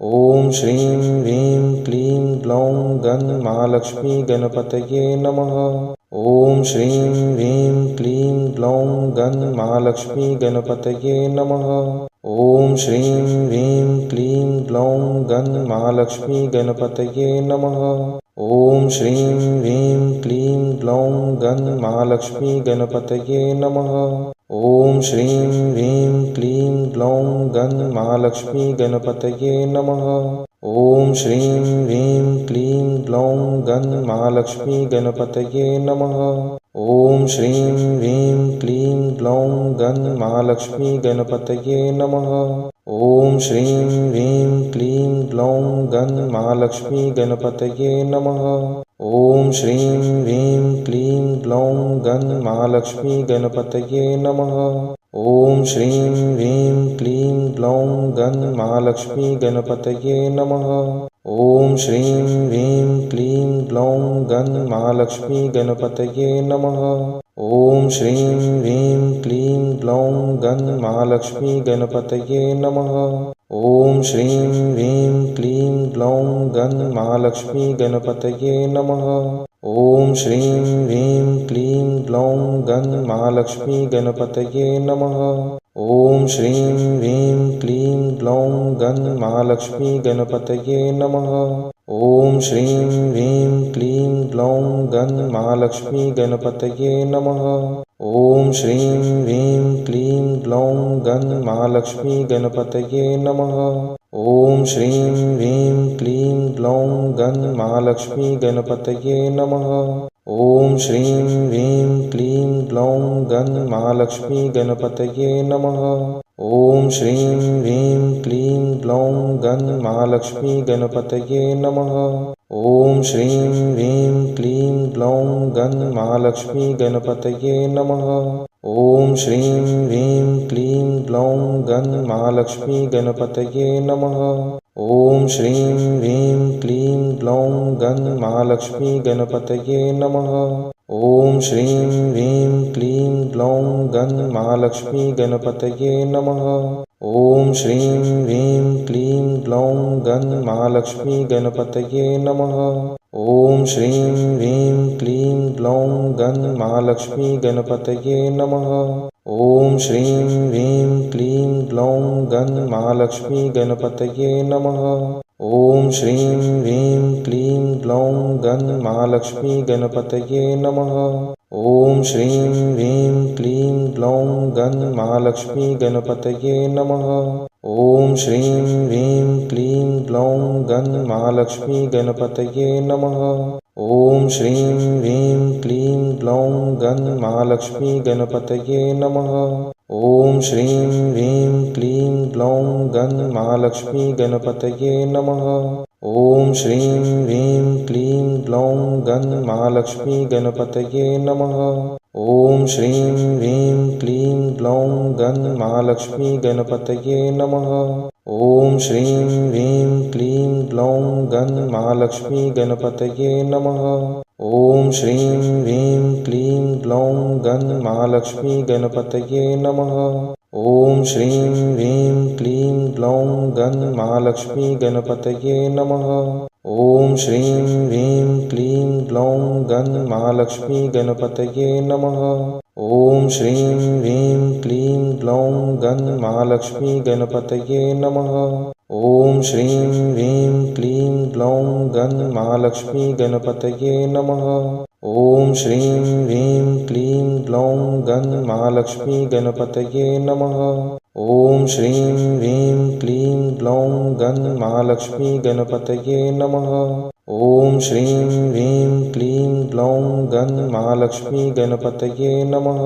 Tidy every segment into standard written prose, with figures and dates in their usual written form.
ॐ श्रीं ह्रीं क्लीं ग्लौं गं महालक्ष्मी गणपतये नमः। ॐ श्रीं ह्रीं क्लीं ग्लौं गं महालक्ष्मी गणपतये नमः। ॐ श्रीं ह्रीं क्लीं ग्लौं गं महालक्ष्मी गणपतये नमः। ॐ श्रीं ह्रीं क्लीं ग्लौं गं महालक्ष्मी गणपतये नमः। ॐ श्रीं ह्रीं क्लीं ग्लौं गं महालक्ष्मी गणपतये नमः। ॐ श्रीं ह्रीं क्लीं ग्लौं गं महालक्ष्मी गणपतये नमः। ॐ श्रीं ह्रीं क्लीं ग्लौं गं महालक्ष्मी गणपतये नमः। ॐ श्रीं ह्रीं क्लीं ग्लौं गं महालक्ष्मी गणपतये नमः। ॐ श्रीं ह्रीं क्लीं ग्लौं गं महालक्ष्मी गणपतये नमः। ॐ श्रीं ह्रीं क्लीं ग्लौं गं महालक्ष्मी गणपतये नमः। ॐ श्रीं ह्रीं क्लीं ग्लौं गं महालक्ष्मी गणपतये नमः। ॐ श्रीं ह्रीं क्लीं ग्लौं गं महालक्ष्मी गणपतये नमः। ॐ श्रीं ह्रीं क्लीं ग्लौं गं महालक्ष्मी गणपतये नमः। ॐ श्रीं ह्रीं क्लीं ग्लौं गं महालक्ष्मी गणपतये नमः। ॐ श्रीं ह्रीं क्लीं ग्लौं गं महालक्ष्मी गणपतये नमः। ॐ श्रीं ह्रीं क्लीं ग्लौं गं महालक्ष्मी गणपतये नमः। ॐ श्रीं ह्रीं क्लीं ग्लौं गं महालक्ष्मी गणपतये नमः। ॐ श्रीं ह्रीं क्लीं ग्लौं गं महालक्ष्मी गणपतये नमः। ॐ श्रीं ह्रीं क्लीं ग्लौं गं महालक्ष्मी गणपतये नमः। ॐ श्रीं ह्रीं क्लीं ग्लौं गं महालक्ष्मी गणपतये नमः। ॐ श्रीं ह्रीं क्लीं ग्लौं गं महालक्ष्मी गणपतये नमः। ॐ श्रीं ह्रीं क्लीं ग्लौं गं महालक्ष्मी गणपतये नमः। ॐ श्रीं ह्रीं क्लीं ग्लौं गं महालक्ष्मी गणपतये नमः। ॐ श्रीं ह्रीं क्लीं ग्लौं गं महालक्ष्मी गणपतये नमः। ॐ श्रीं ह्रीं क्लीं ग्लौं गं महालक्ष्मी गणपतये नमः। ॐ श्रीं ह्रीं क्लीं ग्लौं गं महालक्ष्मी गणपतये नमः। ॐ श्रीं ह्रीं क्लीं ग्लौं गं महालक्ष्मी गणपतये नमः। ॐ श्रीं ह्रीं क्लीं ग्लौं गं महालक्ष्मी गणपतये नमः। ॐ श्रीं ह्रीं क्लीं ग्लौं गं महालक्ष्मी गणपतये नमः। ॐ श्रीं ह्रीं क्लीं ग्लौं गं महालक्ष्मी गणपतये नमः। ॐ श्रीं ह्रीं क्लीं ग्लौं गं महालक्ष्मी गणपतये नमः। ॐ श्रीं ह्रीं क्लीं ग्लौं गं महालक्ष्मी गणपतये नमः। ॐ श्रीं ह्रीं क्लीं ग्लौं गं महालक्ष्मी गणपतये नमः। ॐ श्रीं ह्रीं क्लीं ग्लौं गं महालक्ष्मी गणपतये नमः। ॐ श्रीं ह्रीं क्लीं ग्लौं गं महालक्ष्मी गणपतये नमः। ॐ श्रीं ह्रीं क्लीं ग्लौं गं महालक्ष्मी गणपतये नमः। ॐ श्रीं ह्रीं क्लीं ग्लौं गं महालक्ष्मी गणपतये नमः। ॐ श्रीं ह्रीं क्लीं ग्लौं गं महालक्ष्मी गणपतये नमः। ॐ श्रीं ह्रीं क्लीं ग्लौं गं महालक्ष्मी गणपतये नमः। ॐ श्रीं ह्रीं क्लीं ग्लौं गं महालक्ष्मी गणपतये नमः। ॐ श्रीं ह्रीं क्लीं ग्लौं गं महालक्ष्मी गणपतये नमः। ॐ श्रीं ह्रीं क्लीं ग्लौं गं महालक्ष्मी गणपतये नमः। ॐ श्रीं ह्रीं क्लीं ग्लौं गं महालक्ष्मी गणपतये नमः।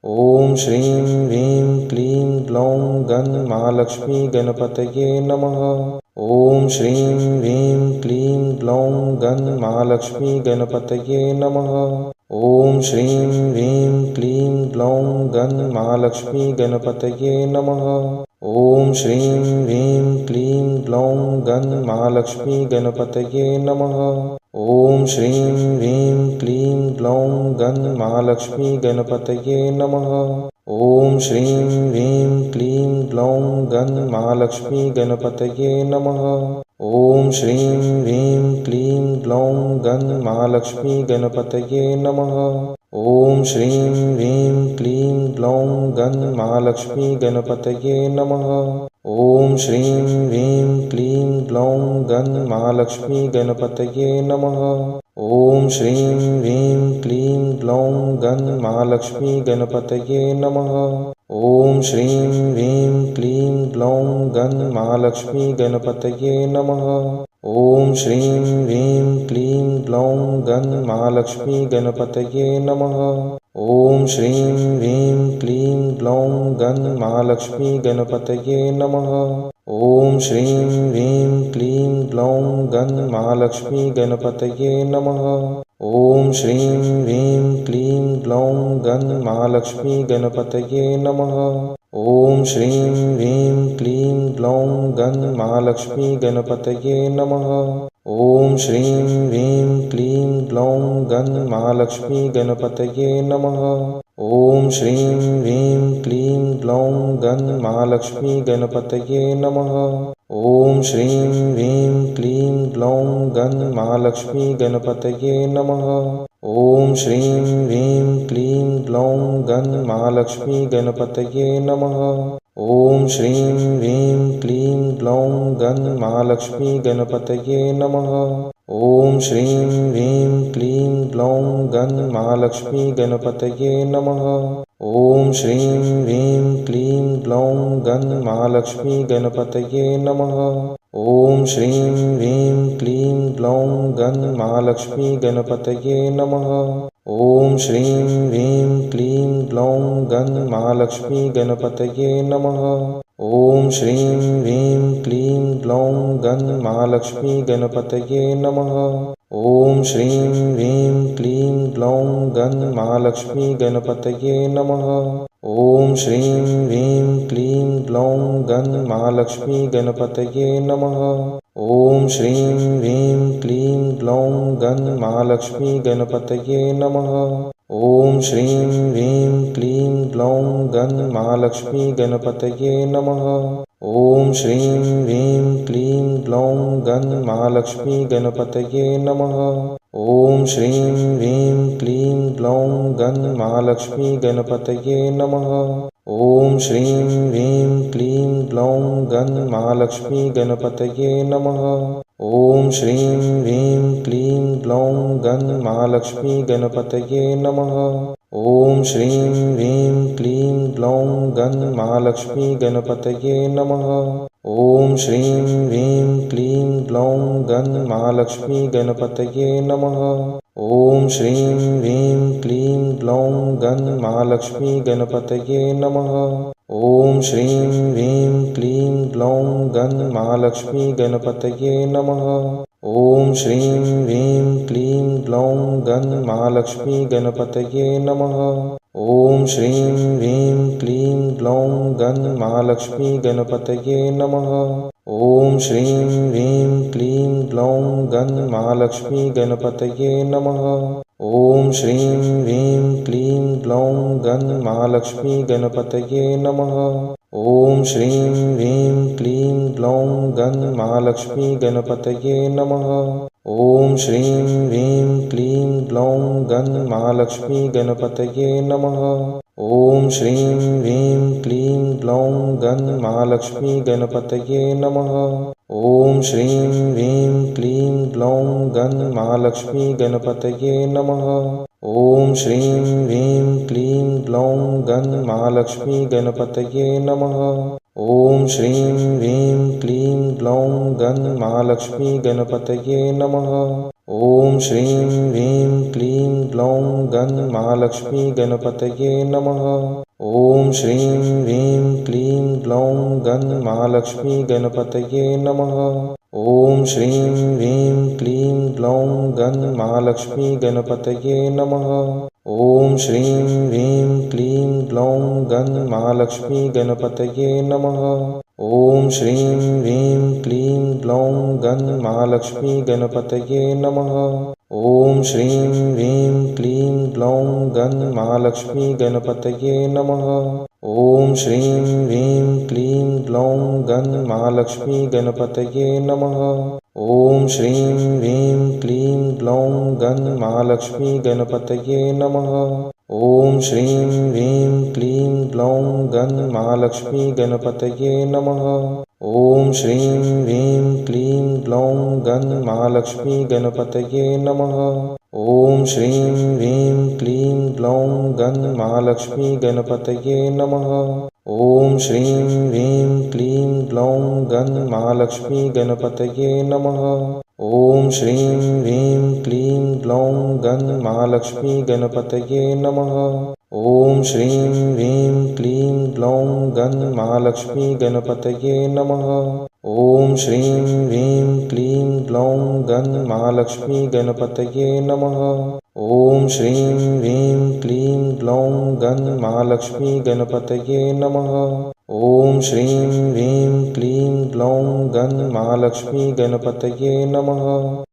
ॐ श्रीं ह्रीं क्लीं ग्लौं गं महालक्ष्मी गणपतये नमः। ॐ श्रीं ह्रीं क्लीं ग्लौं गं महालक्ष्मी गणपतये नमः। ॐ श्रीं ह्रीं क्लीं ग्लौं गं महालक्ष्मी गणपतये नमः। ॐ श्रीं ह्रीं क्लीं ग्लौं गं महालक्ष्मी गणपतये नमः। ॐ श्रीं ह्रीं क्लीं ग्लौं गं महालक्ष्मी गणपतये नमः। ॐ श्रीं ह्रीं क्लीं ग्लौं गन्महालक्ष्मी गणपतये नमः। ॐ श्रीं ह्रीं क्लीं ग्लौं गन्महालक्ष्मी गणपतये नमः। ॐ श्रीं ह्रीं क्लीं ग्लौं गन्महालक्ष्मी गणपतये नमः। ॐ श्रीं ह्रीं क्लीं ग्लौं गन्महालक्ष्मी गणपतये नमः। ॐ श्रीं ह्रीं क्लीं ग्लौं गन्महालक्ष्मी गणपतये नमः। ॐ श्रीं ह्रीं क्लीं ग्लौं गन्महालक्ष्मी गणपतये नमः। ॐ श्रीं ह्रीं क्लीं ग्लौं गन्महालक्ष्मी गणपतये नमः। ॐ श्रीं ह्रीं क्लीं ग्लौं गन्महालक्ष्मी गणपतये नमः। ॐ श्रीं ह्रीं क्लीं ग्लौं गन्महालक्ष्मी गणपतये नमः। ॐ श्रीं ह्रीं क्लीं ग्लौं गन्महालक्ष्मी गणपतये नमः। ॐ श्रीं ह्रीं क्लीं ग्लौं गन्महालक्ष्मी गणपतये नमः। ॐ श्रीं ह्रीं क्लीं ग्लौं गन्महालक्ष्मी गणपतये नमः। ॐ श्रीं ह्रीं क्लीं ग्लौं गन्महालक्ष्मी गणपतये नमः। ॐ श्रीं ह्रीं क्लीं ग्लौं गन्महालक्ष्मी गणपतये नमः। ॐ श्रीं ह्रीं क्लीं ग्लौं गन्महालक्ष्मी गणपतये नमः। ॐ श्रीं ह्रीं क्लीं ग्लौं गन्महालक्ष्मी गणपतये नमः। ॐ श्रीं ह्रीं क्लीं ग्लौं गन्महालक्ष्मी गणपतये नमः। ॐ श्रीं ह्रीं क्लीं ग्लौं गन्महालक्ष्मी गणपतये नमः। ॐ श्रीं ह्रीं क्लीं ग्लौं गन्महालक्ष्मी गणपतये नमः। ॐ श्रीं ह्रीं क्लीं ग्लौं गन्महालक्ष्मी गणपतये नमः। ॐ श्रीं ह्रीं क्लीं ग्लौं गन्महालक्ष्मी गणपतये नमः। ॐ श्रीं ह्रीं क्लीं ग्लौं गन्महालक्ष्मी गणपतये नमः। ॐ श्रीं ह्रीं क्लीं ग्लौं गन्महालक्ष्मी गणपतये नमः। ॐ श्रीं ह्रीं क्लीं ग्लौं गन्महालक्ष्मी गणपतये नमः। ॐ श्रीं ह्रीं क्लीं ग्लौं गन्महालक्ष्मी गणपतये नमः। ॐ श्रीं ह्रीं क्लीं ग्लौं गन्महालक्ष्मी गणपतये नमः। ॐ श्रीं ह्रीं क्लीं ग्लौं गन्महालक्ष्मी गणपतये नमः। ॐ श्रीं ह्रीं क्लीं ग्लौं गन्महालक्ष्मी गणपतये नमः। ॐ श्रीं ह्रीं क्लीं ग्लौं गन्महालक्ष्मी गणपतये नमः। ॐ श्रीं ह्रीं क्लीं ग्लौं गन्महालक्ष्मी गणपतये नमः। ॐ श्रीं ह्रीं क्लीं ग्लौं गन्महालक्ष्मी गणपतये नमः। ॐ श्रीं ह्रीं क्लीं ग्लौं गन्महालक्ष्मी गणपतये नमः। ॐ श्रीं ह्रीं क्लीं ग्लौं गन्महालक्ष्मी गणपतये नमः। ॐ श्रीं ह्रीं क्लीं ग्लौं गन्महालक्ष्मी गणपतये नमः। ॐ श्रीं ह्रीं क्लीं ग्लौं गन्महालक्ष्मी गणपतये नमः। ॐ श्रीं ह्रीं क्लीं ग्लौं गन्महालक्ष्मी गणपतये नमः। ॐ श्रीं ह्रीं क्लीं ग्लौं गन्महालक्ष्मी गणपतये नमः। ॐ श्रीं ह्रीं क्लीं ग्लौं गन्महालक्ष्मी गणपतये नमः। ॐ श्रीं ह्रीं क्लीं ग्लौं गन्महालक्ष्मी गणपतये नमः। ॐ श्रीं ह्रीं क्लीं ग्लौं गन्महालक्ष्मी गणपतये नमः। ॐ श्रीं ह्रीं क्लीं ग्लौं गन्महालक्ष्मी गणपतये नमः। ॐ श्रीं ह्रीं क्लीं ग्लौं गन्महालक्ष्मी गणपतये नमः। ॐ श्रीं ह्रीं क्लीं ग्लौं गन्महालक्ष्मी गणपतये नमः। ॐ श्रीं ह्रीं क्लीं ग्लौं गन्महालक्ष्मी गणपतये नमः। ॐ श्रीं ह्रीं क्लीं ग्लौं गन्महालक्ष्मी गणपतये नमः। ॐ श्रीं ह्रीं क्लीं ग्लौं गन्महालक्ष्मी गणपतये नमः। ॐ श्रीं ह्रीं क्लीं ग्लौं गन्महालक्ष्मी गणपतये नमः। ॐ श्रीं ह्रीं क्लीं ग्लौं गन्महालक्ष्मी गणपतये नमः। ॐ श्रीं ह्रीं क्लीं ग्लौं गं महालक्ष्मी गणपतये नमः। ॐ श्रीं ह्रीं क्लीं ग्लौं गं महालक्ष्मी गणपतये नमः। ॐ श्रीं ह्रीं क्लीं ग्लौं गं महालक्ष्मी गणपतये नमः। ॐ श्रीं ह्रीं क्लीं ग्लौं गं महालक्ष्मी गणपतये नमः। ॐ श्रीं ह्रीं क्लीं ग्लौं गं महालक्ष्मी गणपतये नमः। ॐ श्रीं ह्रीं क्लीं ग्लौं गं महालक्ष्मी गणपतये नमः। ॐ श्रीं ह्रीं क्लीं ग्लौं गं महालक्ष्मी गणपतये नमः। ॐ श्रीं ह्रीं क्लीं ग्लौं गं महालक्ष्मी गणपतये नमः। ॐ श्रीं ह्रीं क्लीं ग्लौं गं महालक्ष्मी गणपतये नमः। ॐ श्रीं ह्रीं क्लीं ग्लौं गं महालक्ष्मी गणपतये नमः। ॐ श्रीं ह्रीं क्लीं ग्लौं गं महालक्ष्मी गणपतये नमः। ॐ श्रीं ह्रीं क्लीं ग्लौं गं महालक्ष्मी गणपतये नमः।